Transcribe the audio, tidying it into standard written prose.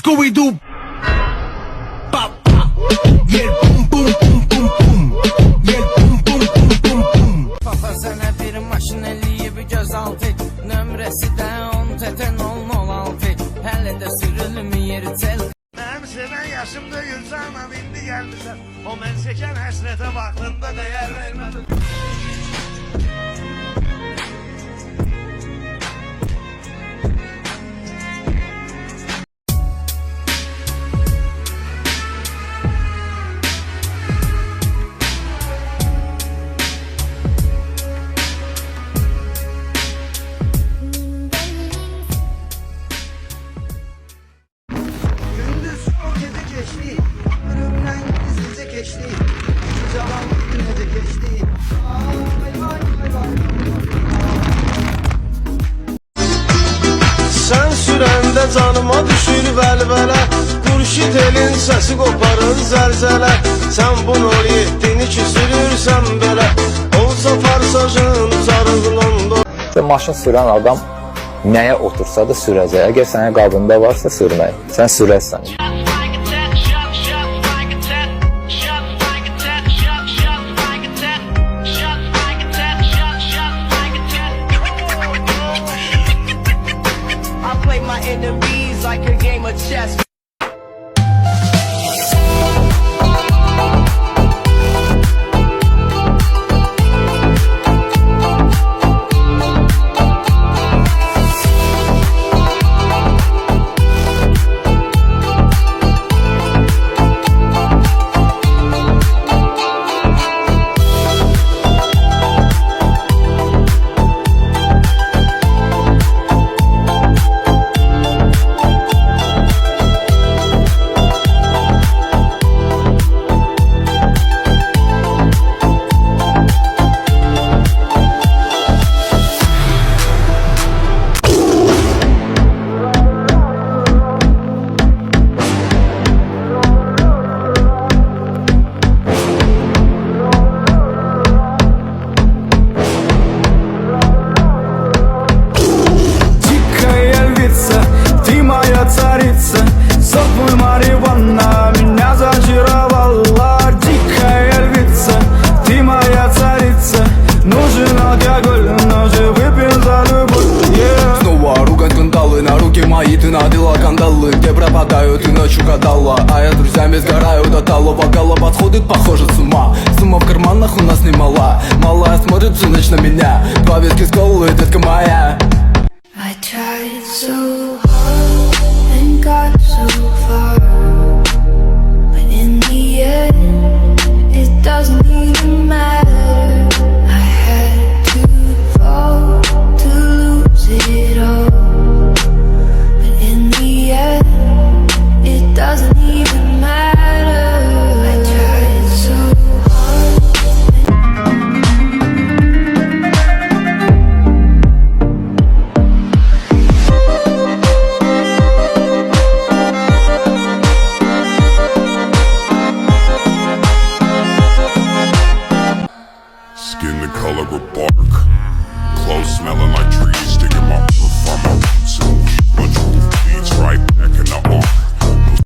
Scooby-Doo. Pop, pop. Y el pum, pum, pum, pum, pum. Y el pum, pum, pum, pum, pum. Papa sənə bir maşın eləyib gözaltı, nömrəsi də 10 teten 1016. Hələ də sürülməyir tel. Mənim sevən yaşımda gülsana bindi gəldi sən. O mən çəkən həsrətə vaxtında dəyər vermədim. Gündüz o gece geçti, ölümden gizlice geçti. Cavan günece geçti. Ay vay vay vay. Sen sürəndə canıma düşür vəlvələ, Qurşid elin səsi qoparır zəlzələ. Sən bu 07-ni ki sürürsən belə, olsa farsajın sarıqlanda. Maşın sürən adam nəyə otursa da sürəcək. Əgər sənə qadında varsa sürmək, sən sürərsən. I play my enemies like a game of chess. Царица, сопы Мариванна, меня зачаровала. Дикая львица, ты моя царица. Нужен алкоголь, но же выпьем за любовь, yeah. Снова ругать скандалы, на руки мои ты надела кандалы. Где пропадаю, ты ночью гадала, а я друзьями сгораю до талого. Гала подходит, похоже с ума. Сумма в карманах у нас немала. Малая смотрит всю ночь на меня. Два виски с колой, детка моя. I tried so hard and got so far, but in the end, it doesn't even matter. I had to fall to lose it all, but in the end, it doesn't even matter. I tried so hard. Skin the color of bark, clothes smelling like trees.